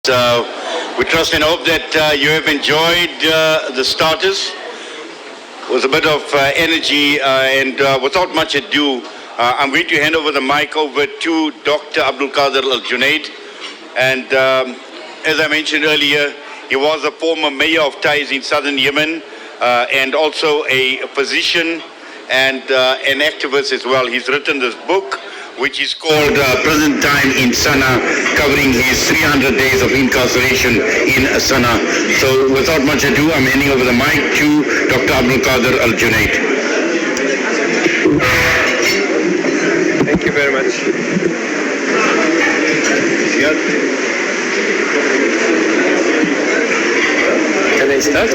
We trust and hope that you have enjoyed the starters with a bit of energy and without much ado, I'm going to hand over the mic over to Dr. Abdul Qadir Aljunaid. And as I mentioned earlier, he was a former mayor of Taiz in southern Yemen and also a physician and an activist as well. He's written this book, which is called Present Time in Sana'a, covering his 300 days of incarceration in Sana'a. So without much ado, I'm handing over the mic to Dr. Abdul Qadir Aljunaid. Thank you very much. Can I start?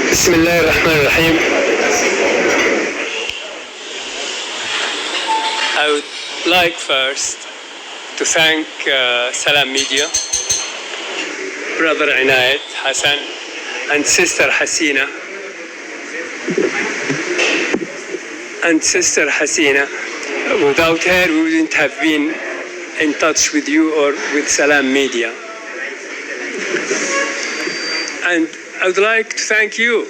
Bismillah ar-Rahman ar-Rahim. I would like first to thank Salam Media, Brother Inayat Hassan, and Sister Hasina. Without her, we wouldn't have been in touch with you or with Salam Media. And I would like to thank you,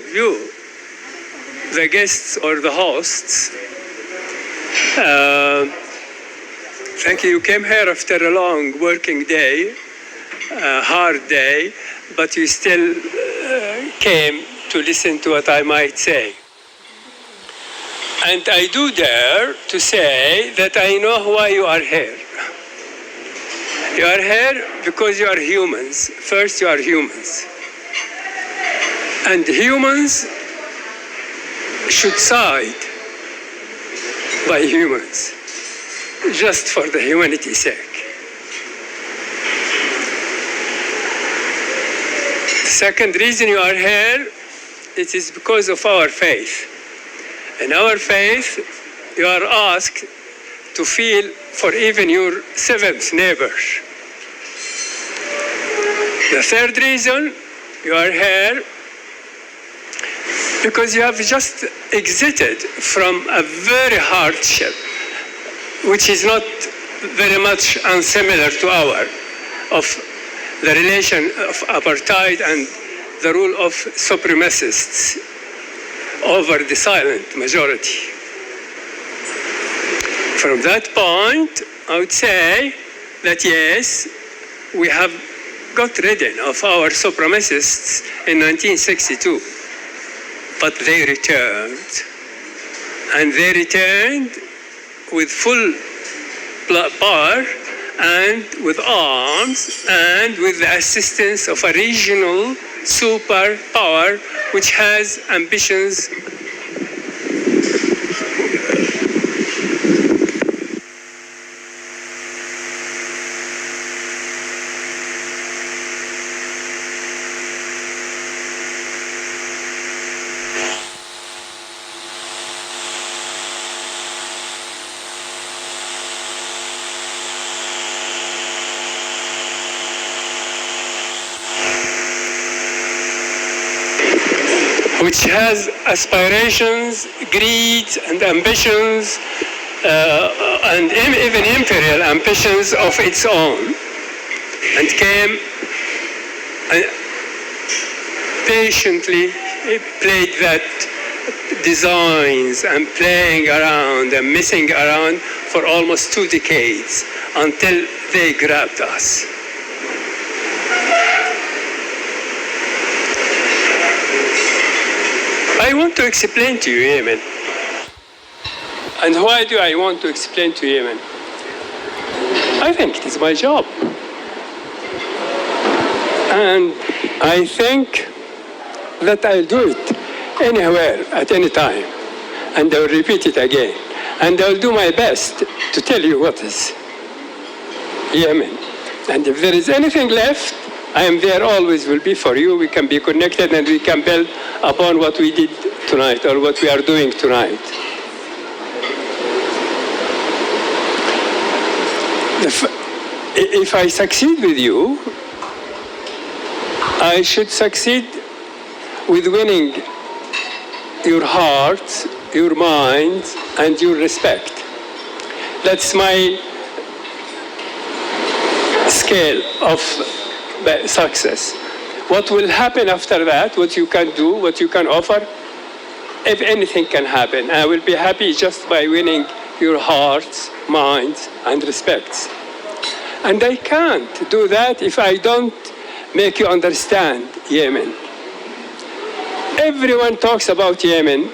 the guests or the hosts. Thank you. You came here after a long working day, hard day, but you still came to listen to what I might say. And I do dare to say that I know why you are here. You are here because you are humans. First, you are humans. And humans should side by humans, just for the humanity's sake. The second reason you are here, it is because of our faith. In our faith, you are asked to feel for even your seventh neighbor. The third reason you are here, because you have just exited from a very hardship, which is not very much unsimilar to our, of the relation of apartheid and the rule of supremacists over the silent majority. From that point, I would say that yes, we have got rid of our supremacists in 1962. But they returned, and they returned with full power and with arms and with the assistance of a regional superpower which has ambitions which has aspirations, greed, and ambitions, and even imperial ambitions of its own, and came and patiently played that designs and playing around and messing around for almost 2 decades until they grabbed us. I want to explain to you Yemen. And why do I want to explain to Yemen? I think it is my job. And I think that I'll do it anywhere, at any time. And I'll repeat it again. And I'll do my best to tell you what is Yemen. And if there is anything left, I am there, always will be for you. We can be connected and we can build upon what we did tonight or what we are doing tonight. If I succeed with you, I should succeed with winning your heart, your mind, and your respect. That's my scale of success. What will happen after that, what you can do, what you can offer, if anything can happen. I will be happy just by winning your hearts, minds, and respects. And I can't do that if I don't make you understand Yemen. Everyone talks about Yemen,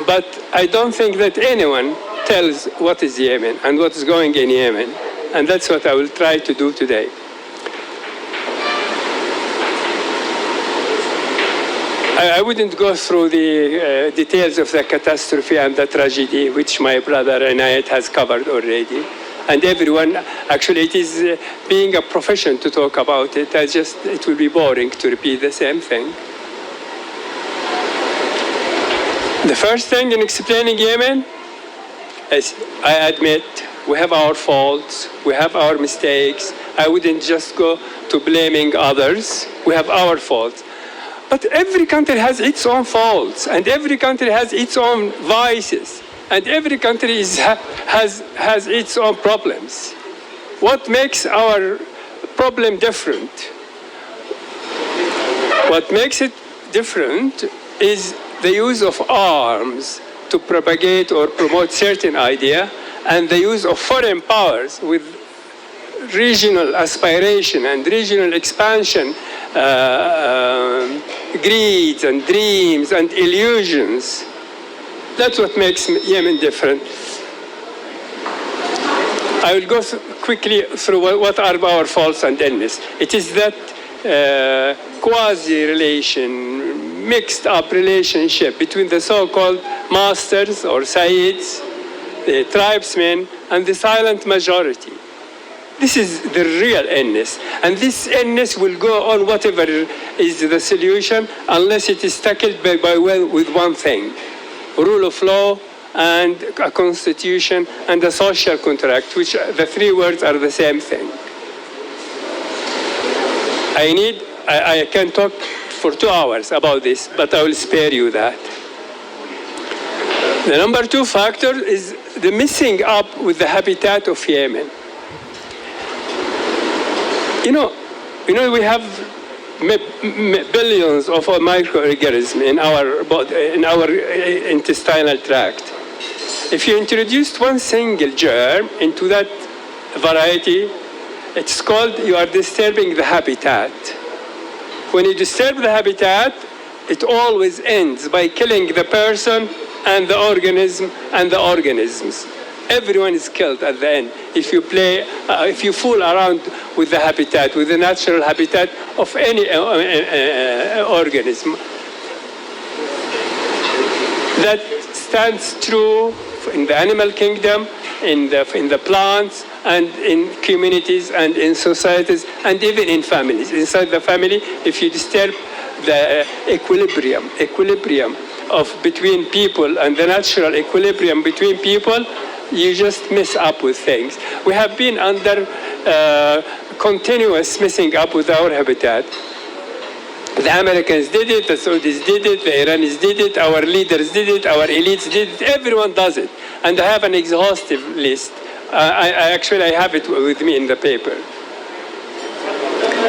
but I don't think that anyone tells what is Yemen and what is going in Yemen. And that's what I will try to do today. I wouldn't go through the details of the catastrophe and the tragedy, which my brother Inayat has covered already. And everyone, actually, it is being a profession to talk about it. It will be boring to repeat the same thing. The first thing in explaining Yemen is, I admit, we have our faults, we have our mistakes. I wouldn't just go to blaming others. We have our faults. But every country has its own faults, and every country has its own vices, and every country has its own problems. What makes our problem different? What makes it different is the use of arms to propagate or promote certain idea, and the use of foreign powers with regional aspiration and regional expansion, greeds and dreams and illusions. That's what makes Yemen different. I will go quickly through what are our faults and illness. It is that quasi-relation, mixed-up relationship between the so-called masters or sayyids, the tribesmen, and the silent majority. This is the real illness. And this illness will go on whatever is the solution unless it is tackled with one thing: rule of law and a constitution and a social contract, which the three words are the same thing. I can talk for 2 hours about this, but I will spare you that. The number 2 factor is the messing up with the habitat of Yemen. You know, we have billions of microorganisms in our intestinal tract. If you introduced one single germ into that variety, it's called you are disturbing the habitat. When you disturb the habitat, it always ends by killing the person and the organism and the organisms. Everyone is killed at the end if you fool around with the habitat, with the natural habitat of any organism. That stands true in the animal kingdom, in the plants, and in communities, and in societies, and even in families. Inside the family, if you disturb the equilibrium between people and the natural equilibrium between people, you just mess up with things. We have been under continuous messing up with our habitat. The Americans did it, the Saudis did it, the Iranians did it, our leaders did it, our elites did it, everyone does it. And I have an exhaustive list. I have it with me in the paper.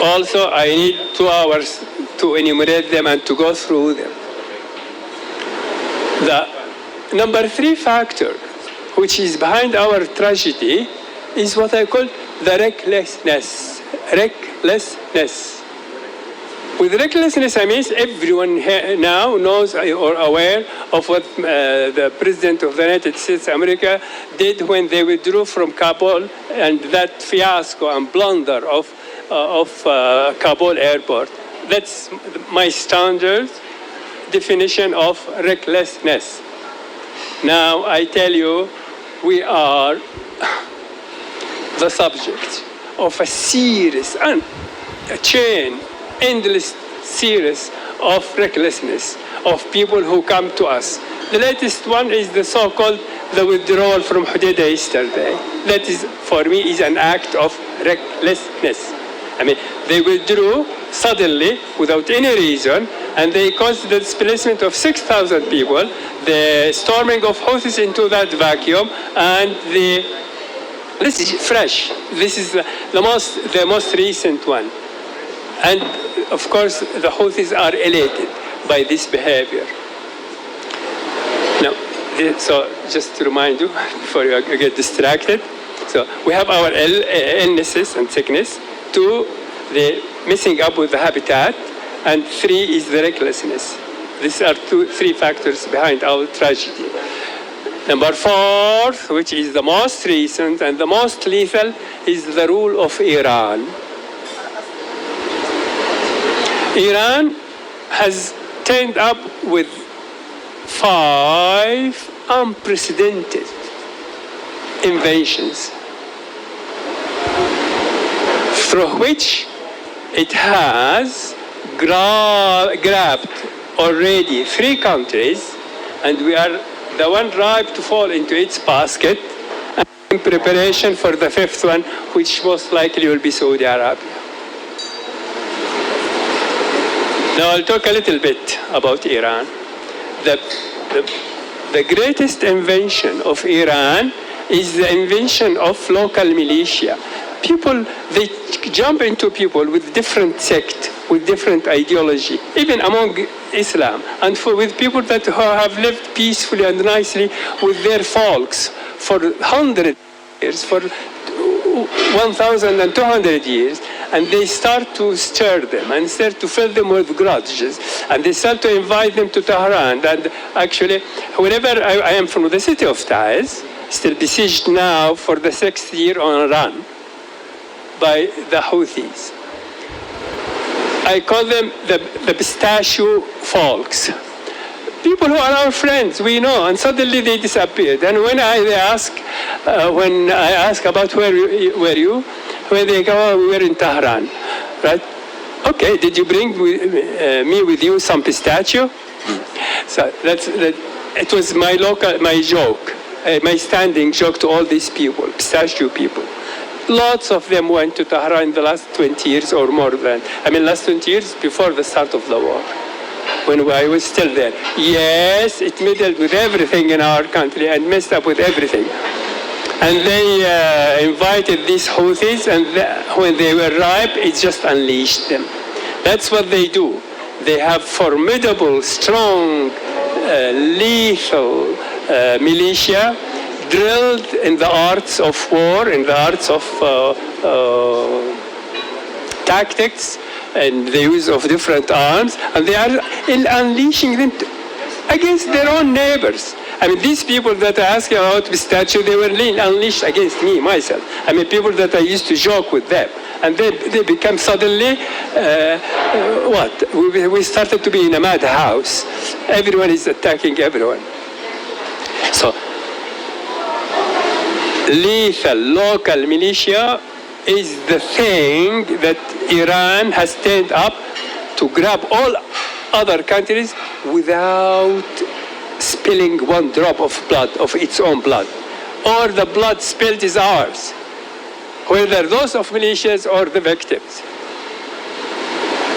Also, I need 2 hours to enumerate them and to go through them. The number 3 factor, which is behind our tragedy, is what I call the recklessness. Recklessness. With recklessness, I mean everyone now knows or aware of what the President of the United States of America did when they withdrew from Kabul, and that fiasco and blunder of Kabul airport. That's my standard definition of recklessness. Now, I tell you, we are the subject of a series and a chain, endless series of recklessness of people who come to us. The latest one is the so-called the withdrawal from Hodeidah yesterday. That is, for me, is an act of recklessness. I mean, they withdrew suddenly without any reason, and they caused the displacement of 6,000 people, the storming of Houthis into that vacuum, and the This is fresh. This is the most recent one. And of course, the Houthis are elated by this behavior. Now, so just to remind you, before you get distracted, so we have our illnesses and sickness. 2, the messing up with the habitat, and 3 is the recklessness. These are 3 factors behind our tragedy. Number 4, which is the most recent and the most lethal, is the rule of Iran. Iran has turned up with 5 unprecedented inventions, through which it has grabbed already 3 countries, and we are the one ripe to fall into its basket, and in preparation for the 5th one, which most likely will be Saudi Arabia. Now I'll talk a little bit about Iran. The greatest invention of Iran is the invention of local militia. People, they jump into people with different sect, with different ideology, even among Islam, and with people that have lived peacefully and nicely with their folks for 100 years, for 1,200 years, and they start to stir them and start to fill them with grudges, and they start to invite them to Tehran. And actually, whenever I am from the city of Taiz, still besieged now for the 6th year on a run by the Houthis. I call them the pistachio folks. People who are our friends, we know, and suddenly they disappeared. And when I ask about where they go, oh, we were in Tehran, right? Okay, did you bring me with you some pistachio? So it was my joke, my standing joke to all these people, pistachio people. Lots of them went to Tehran in the last 20 years or more than, last 20 years before the start of the war, when I was still there. Yes, it meddled with everything in our country and messed up with everything. And they invited these Houthis, and when they were ripe, it just unleashed them. That's what they do. They have formidable, strong, lethal militia, drilled in the arts of war, in the arts of tactics, and the use of different arms, and they are unleashing them against their own neighbors. These people that I ask about pistachio, they were unleashed against me, myself. People that I used to joke with them. And they become suddenly, We started to be in a madhouse. Everyone is attacking everyone. So, lethal local militia is the thing that Iran has turned up to grab all other countries without spilling one drop of blood, of its own blood. Or the blood spilled is ours, whether those of militias or the victims.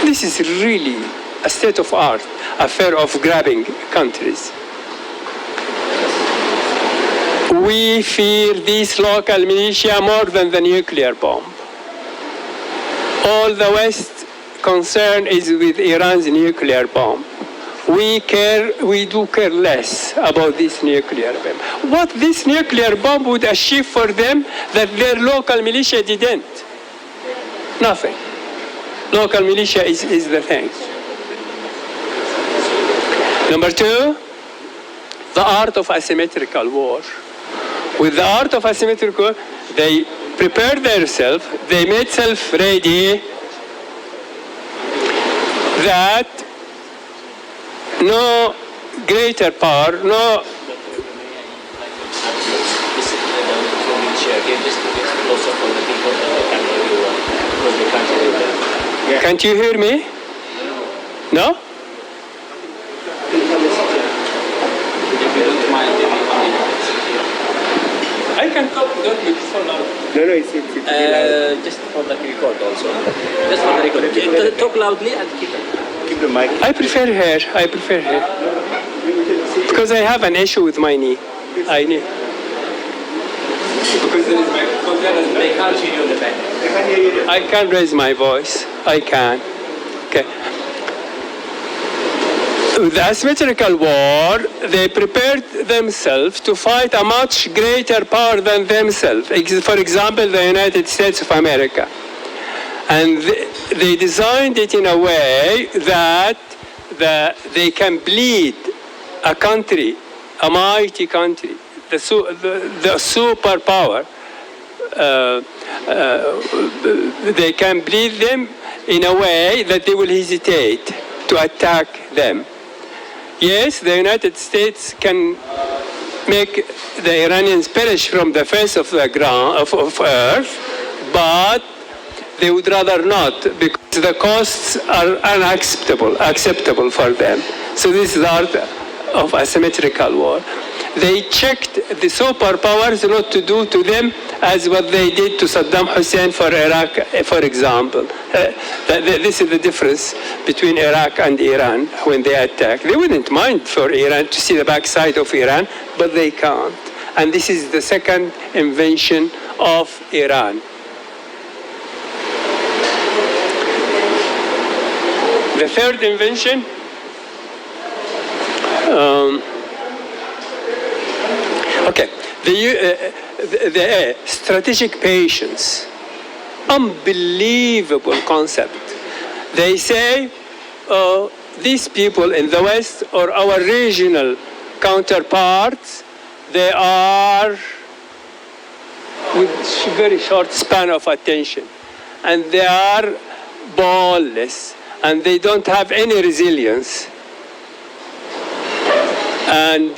This is really a state-of-art affair of grabbing countries. We fear these local militia more than the nuclear bomb. All the West concern is with Iran's nuclear bomb. We do care less about this nuclear bomb. What this nuclear bomb would achieve for them that their local militia didn't? Nothing. Local militia is the thing. Number 2, the art of asymmetrical war. With the art of asymmetrical war, they prepared themselves, they made self-ready that no greater power, no... Can't you hear me? No? I can talk, don't make it so loud. No, it's just for the record also. Just for the record. Talk loudly and keep the mic. I prefer her. Because I have an issue with my knee. Because there is my They can't see you in the back. I can raise my voice. I can. Okay. With the asymmetrical war, they prepared themselves to fight a much greater power than themselves. For example, the United States of America. And they designed it in a way that they can bleed a country, a mighty country, the superpower. They can bleed them in a way that they will hesitate to attack them. Yes, the United States can make the Iranians perish from the face of the ground, of earth, but they would rather not, because the costs are acceptable for them. So this is the art of asymmetrical war. They checked the superpowers not to do to them as what they did to Saddam Hussein for Iraq, for example. This is the difference between Iraq and Iran when they attack. They wouldn't mind for Iran to see the backside of Iran, but they can't. And this is the second invention of Iran. The third invention, the strategic patience. Unbelievable concept. They say these people in the West or our regional counterparts, they are with very short span of attention, and they are ballless, and they don't have any resilience. And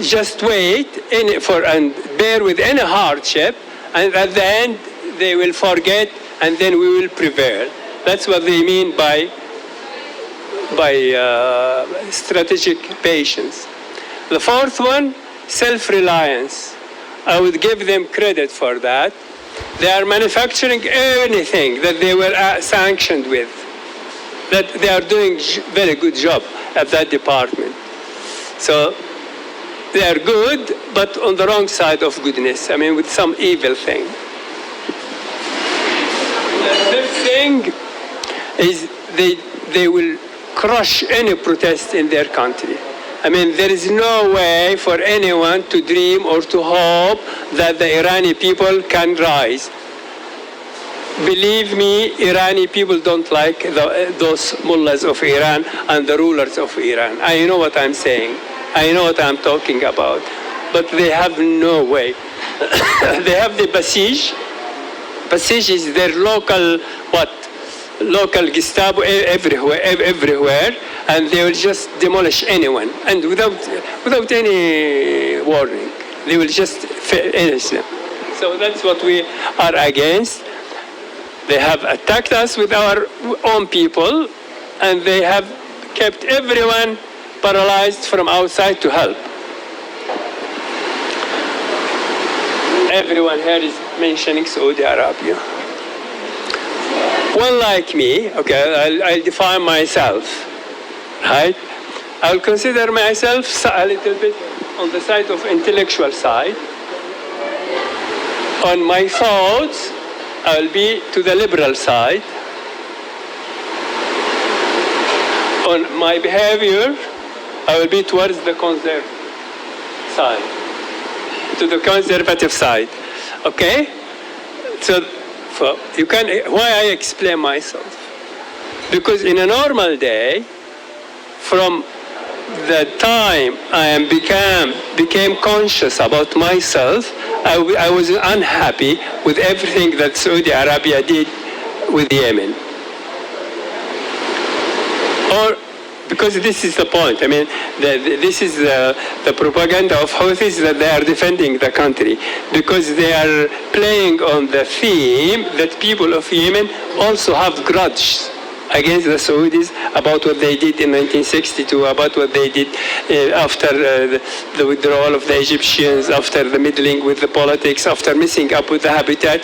just wait and bear with any hardship, and at the end they will forget, and then we will prevail. That's what they mean by strategic patience. The fourth one, self-reliance. I would give them credit for that. They are manufacturing anything that they were sanctioned with. That they are doing very good job at that department. So they are good, but on the wrong side of goodness. I mean, with some evil thing. The third thing is they will crush any protest in their country. I mean, there is no way for anyone to dream or to hope that the Iranian people can rise. Believe me, Iranian people don't like those mullahs of Iran and the rulers of Iran. I know what I'm saying. I know what I'm talking about. But they have no way. They have the Basij. Basij is their local Gestapo everywhere, and they will just demolish anyone, and without any warning. They will just finish them. So that's what we are against. They have attacked us with our own people, and they have kept everyone paralyzed from outside to help. Everyone here is mentioning Saudi Arabia. One like me, okay, I'll define myself, right? I'll consider myself a little bit on the side of intellectual side. On my thoughts, I'll be to the liberal side. On my behavior, I will be towards the conservative side, to the conservative side, okay? So you can, why I explain myself? Because in a normal day, from the time I became conscious about myself, I was unhappy with everything that Saudi Arabia did with Yemen. Or because this is the point. I mean, this is the propaganda of Houthis that they are defending the country, because they are playing on the theme that people of Yemen also have grudges against the Saudis about what they did in 1962, about what they did after the withdrawal of the Egyptians, after the meddling with the politics, after messing up with the habitat.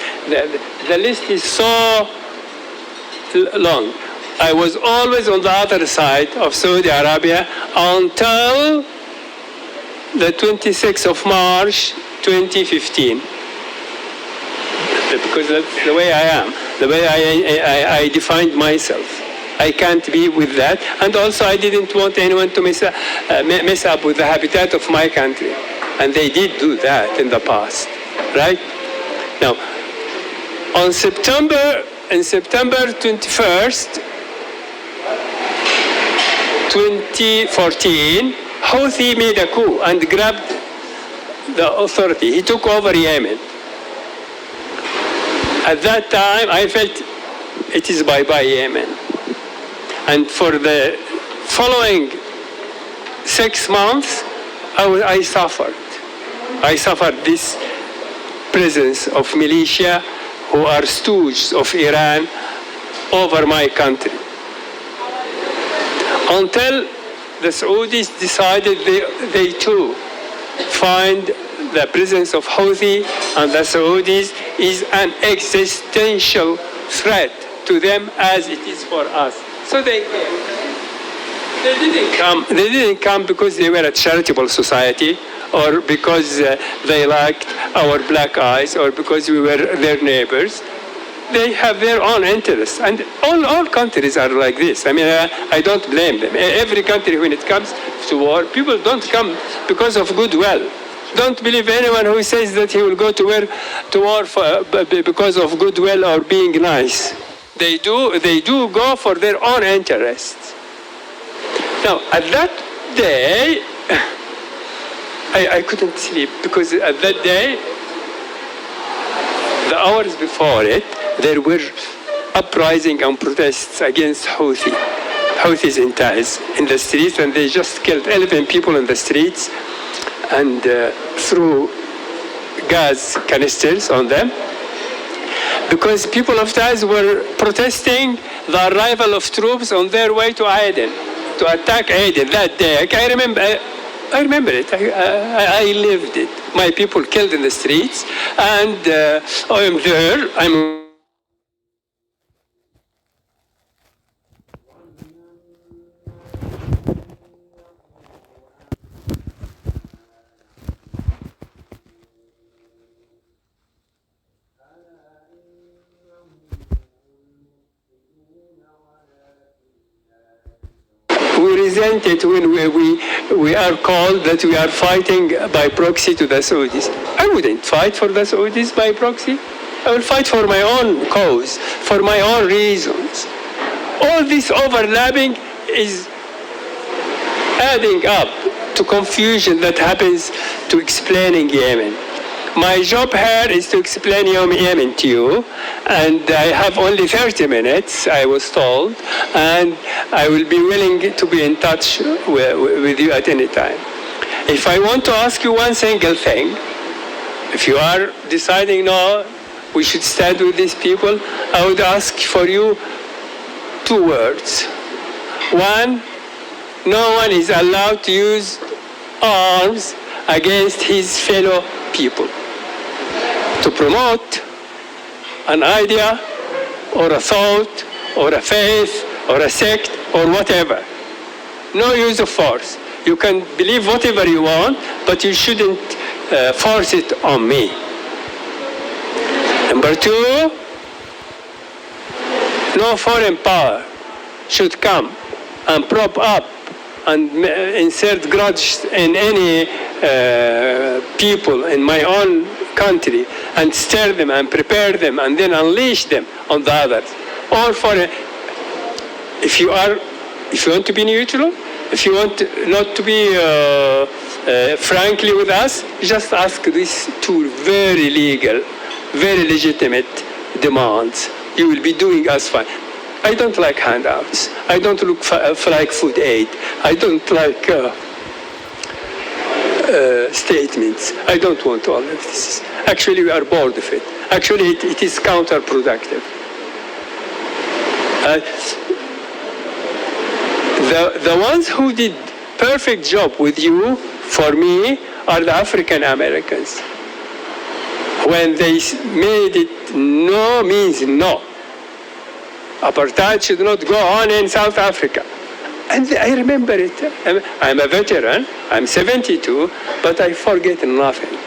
The list is so long. I was always on the other side of Saudi Arabia until the 26th of March, 2015. because that's the way I am, the way I defined myself. I can't be with that. And also, I didn't want anyone to mess up with the habitat of my country. And they did do that in the past, right? Now, on September 21st, 2014, Houthi made a coup and grabbed the authority. He took over Yemen. At that time, I felt it is bye-bye Yemen. And for the following 6 months, I suffered. I suffered this presence of militia who are stooges of Iran over my country. Until the Saudis decided they too find the presence of Houthi and the Saudis is an existential threat to them as it is for us. So they came. They didn't come because they were a charitable society or because they liked our black eyes or because we were their neighbors. They have their own interests. And all countries are like this. I mean, I don't blame them. Every country, when it comes to war, people don't come because of goodwill. Don't believe anyone who says that he will go to war because of goodwill or being nice. They do go for their own interests. Now, at that day, I couldn't sleep because at that day, the hours before it, there were uprising and protests against Houthis in Taiz in the streets, and they just killed 11 people in the streets and threw gas canisters on them because people of Taiz were protesting the arrival of troops on their way to Aden, to attack Aden that day. I remember it. I lived it. My people killed in the streets, and I'm there. We resent it when we are called that we are fighting by proxy to the Saudis. I wouldn't fight for the Saudis by proxy. I will fight for my own cause, for my own reasons. All this overlapping is adding up to confusion that happens to explaining Yemen. My job here is to explain Yemen to you, and I have only 30 minutes, I was told, and I will be willing to be in touch with you at any time. If I want to ask you one single thing, if you are deciding, no, we should stand with these people, I would ask for you 2 words. One, no one is allowed to use arms against his fellow people to promote an idea or a thought or a faith or a sect or whatever. No use of force. You can believe whatever you want, but you shouldn't force it on me. Number 2, no foreign power should come and prop up and insert grudge in any people in my own country and stir them and prepare them and then unleash them on the others. Or if you want to be neutral, if you want not to be frankly with us, just ask these 2 very legal, very legitimate demands. You will be doing us fine. I don't like handouts. I don't like food aid. I don't like statements. I don't want all of this. Actually, we are bored of it. Actually, it is counterproductive. The ones who did perfect job with you, for me, are the African Americans. When they made it no means no. Apartheid should not go on in South Africa. And I remember it. I'm a veteran. I'm 72, but I forget nothing.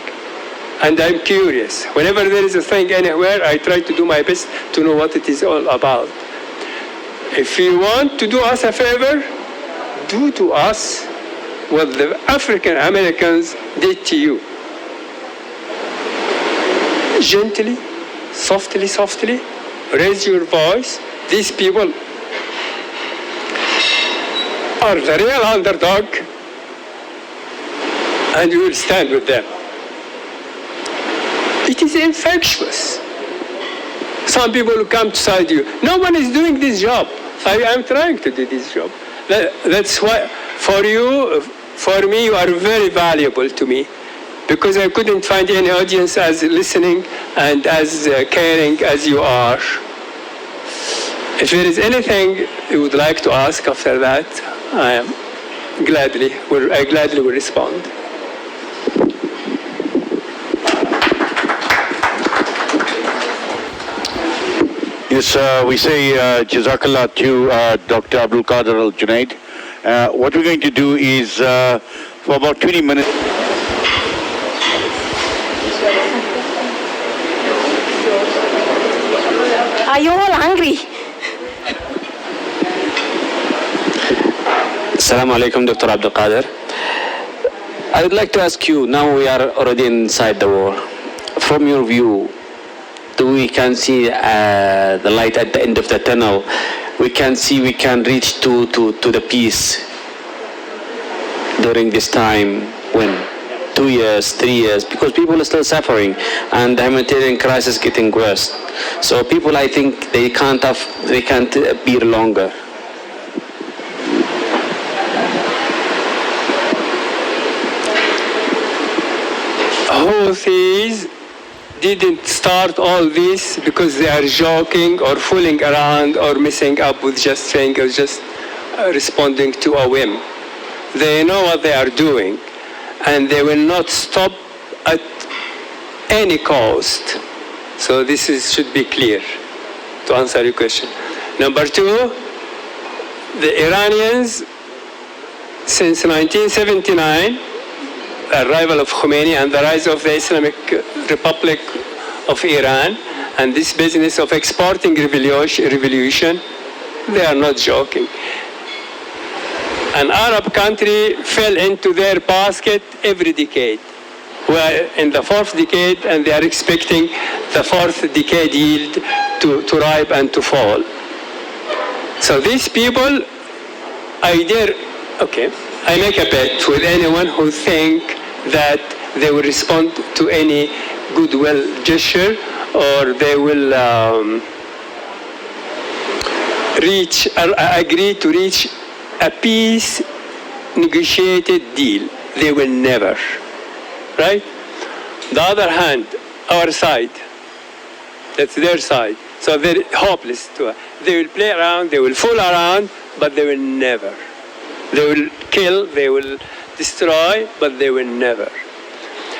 And I'm curious. Whenever there is a thing anywhere, I try to do my best to know what it is all about. If you want to do us a favor, do to us what the African Americans did to you. Gently, softly, raise your voice. These people are the real underdog, and you will stand with them. It is infectious. Some people will come beside you. No one is doing this job. I am trying to do this job. That's why, for me, you are very valuable to me, because I couldn't find any audience as listening and as caring as you are. If there is anything you would like to ask after that, I gladly will respond. Yes, we say Jazakallah to Dr. Abdul Qadir Aljunaid. What we're going to do is, for about 20 minutes, are you all hungry? Assalamu alaikum, Dr. Abdul Qadir. I would like to ask you, now we are already inside the war. From your view, we can see the light at the end of the tunnel. We can reach to the peace during this time when 2 years, 3 years, because people are still suffering and the humanitarian crisis getting worse. So people, I think, they can't bear longer. Houthis didn't start all this because they are joking or fooling around or messing up with just saying or just responding to a whim. They know what they are doing, and they will not stop at any cost. So this should be clear to answer your question. Number two, the Iranians, since 1979, the arrival of Khomeini and the rise of the Islamic Republic of Iran, and this business of exporting revolution, they are not joking. An Arab country fell into their basket every decade. We are in the fourth decade, and they are expecting the fourth decade yield to ripe and to fall. So these people, I make a bet with anyone who think that they will respond to any goodwill gesture, or they will agree to reach a peace negotiated deal. They will never, right? The other hand, our side, that's their side. So they're hopeless to it. They will play around, they will fool around, but they will never. They will kill, they will destroy, but they will never.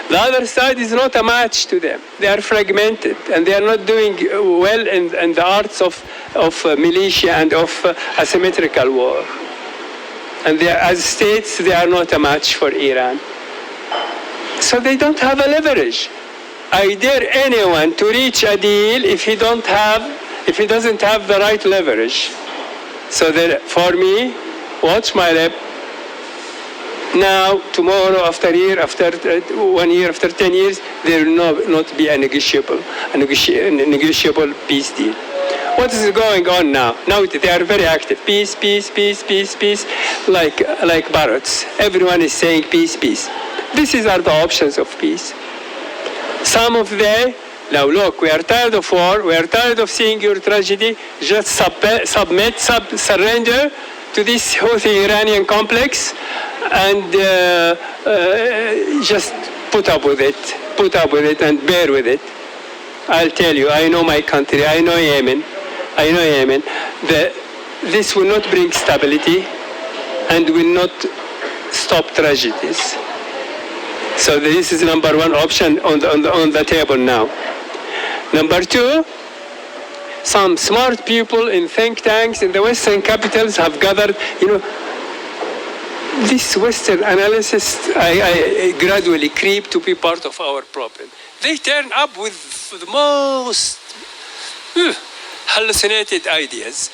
The other side is not a match to them. They are fragmented, and they are not doing well in the arts of militia and of asymmetrical war. And they are, as states, they are not a match for Iran. So they don't have a leverage. I dare anyone to reach a deal if he doesn't have the right leverage. So for me, watch my lip. Now, tomorrow, after 1 year, after 10 years, there will not be a negotiable peace deal. What is going on now? Now they are very active. Peace, peace, peace, peace, peace, like parrots. Everyone is saying peace, peace. These are the options of peace. Some of them, now look, we are tired of war, we are tired of seeing your tragedy, just surrender to this Houthi Iranian complex, and just put up with it and bear with it. I'll tell you, I know my country, I know Yemen. This will not bring stability and will not stop tragedies. So this is number one option on the table now. Number two, some smart people in think tanks in the Western capitals have gathered, this Western analysis, I gradually creep to be part of our problem. they turn up with the most hallucinated ideas.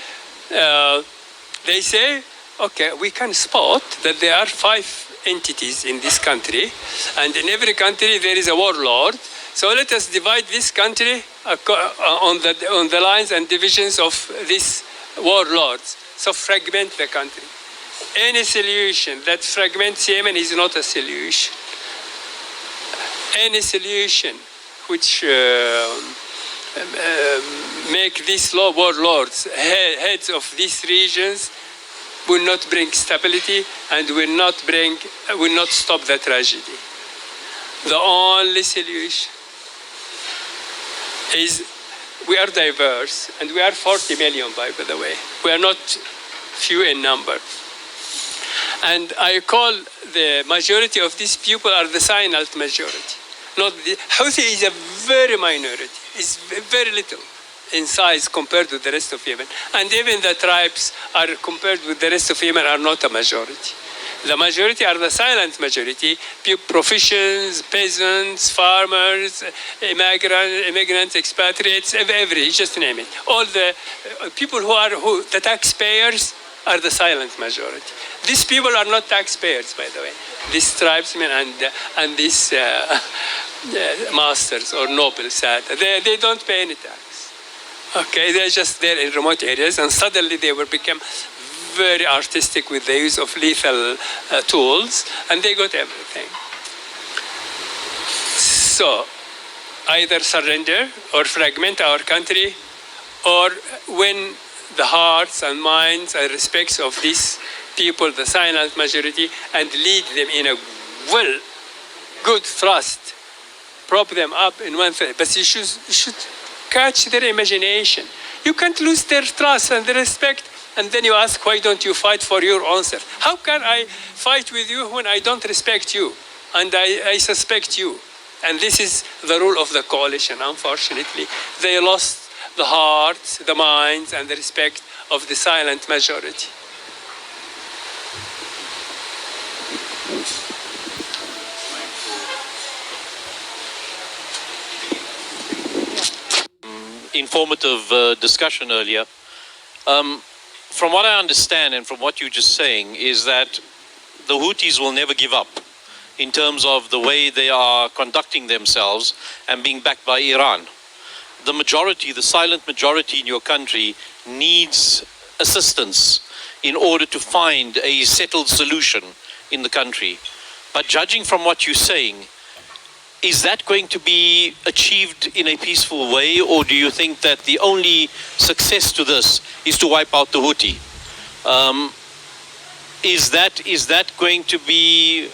They say, okay, we can spot that there are 5 entities in this country, and in every country there is a warlord. So let us divide this country on the lines and divisions of these warlords. So fragment the country. Any solution that fragments Yemen is not a solution. Any solution which make these warlords heads of these regions will not bring stability and will not stop the tragedy. The only solution is we are diverse, and we are 40 million, by the way. We are not few in number. And I call the majority of these people are the silent majority. Not the Houthi is a very minority. It's very little in size compared to the rest of Yemen. And even the tribes are compared with the rest of Yemen are not a majority. The majority are the silent majority, professions, peasants, farmers, immigrants, expatriates, every, just name it. All the people the taxpayers are the silent majority. These people are not taxpayers, by the way. These tribesmen and these masters or nobles, they don't pay any tax. Okay, they're just there in remote areas, and suddenly they will become very artistic with the use of lethal tools, and they got everything. So, either surrender or fragment our country, or win the hearts and minds and respects of these people, the silent majority, and lead them in a good thrust. Prop them up in one thing, but you should catch their imagination. You can't lose their trust and their respect. And then you ask, why don't you fight for your answer? How can I fight with you when I don't respect you and I suspect you? And this is the rule of the coalition, unfortunately. They lost the hearts, the minds, and the respect of the silent majority. Informative discussion earlier. From what I understand and from what you're just saying is that the Houthis will never give up in terms of the way they are conducting themselves and being backed by Iran. The majority, the silent majority in your country needs assistance in order to find a settled solution in the country. But judging from what you're saying, is that going to be achieved in a peaceful way, or do you think that the only success to this is to wipe out the Houthi? Is that going to be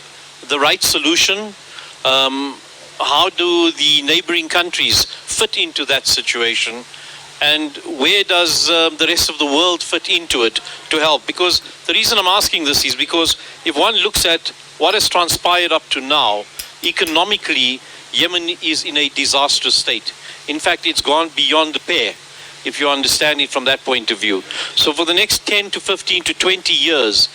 the right solution? How do the neighboring countries fit into that situation? And where does the rest of the world fit into it to help? Because the reason I'm asking this is because if one looks at what has transpired up to now, economically, Yemen is in a disastrous state. In fact, it's gone beyond repair, if you understand it from that point of view. So for the next 10 to 15 to 20 years,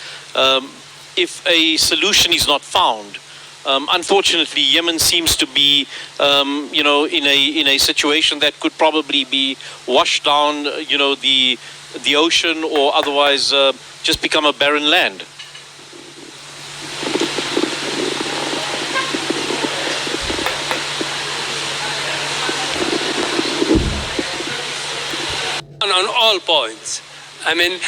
if a solution is not found, unfortunately, Yemen seems to be, in a situation that could probably be washed down, the ocean, or otherwise just become a barren land. On all points. I mean,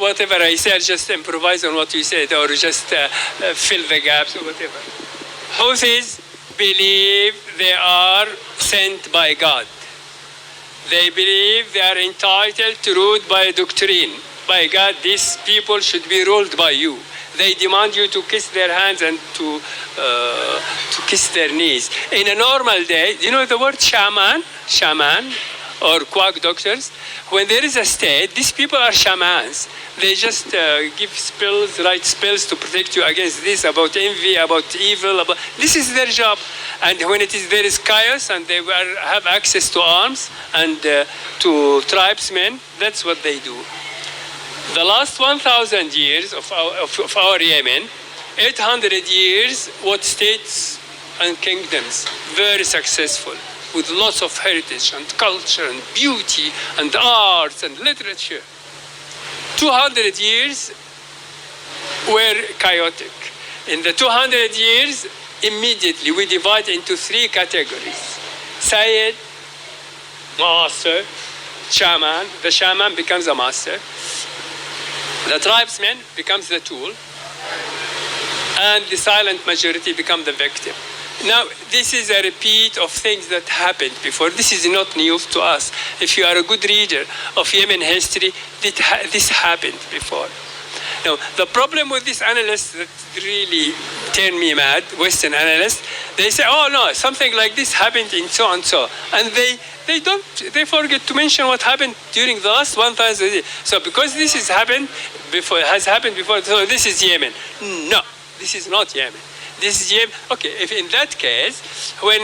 whatever I said, just improvise on what you said, or just fill the gaps or whatever. Houthis believe they are sent by God. They believe they are entitled to rule by doctrine. By God, these people should be ruled by you. They demand you to kiss their hands and to kiss their knees. In a normal day, you know the word shaman, or quack doctors? When there is a state, these people are shamans. They just give spells, write spells to protect you against this, about envy, about evil. This is their job. And when there is chaos and they have access to arms and to tribesmen, that's what they do. The last 1,000 years of our Yemen, 800 years, what states and kingdoms, very successful, with lots of heritage and culture and beauty and arts and literature. 200 years were chaotic. In the 200 years, immediately we divide into 3 categories. Sayyid, master, shaman. The shaman becomes a master. The tribesman becomes the tool. And the silent majority become the victim. Now, this is a repeat of things that happened before. This is not new to us. If you are a good reader of Yemen history, this happened before. Now, the problem with these analysts that really turn me mad, Western analysts, they say, oh no, something like this happened in so and so. And they forget to mention what happened during the last 1,000 years. So because this has happened before, so this is Yemen. No, this is not Yemen. This is Yemen. Okay, if in that case, when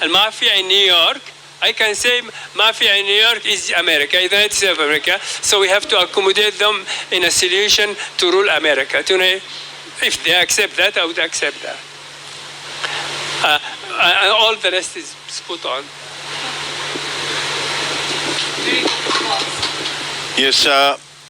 Al-Mafia in New York, I can say Mafia in New York is America, United States of America, so we have to accommodate them in a solution to rule America. If they accept that, I would accept that. And all the rest is put on. Yes,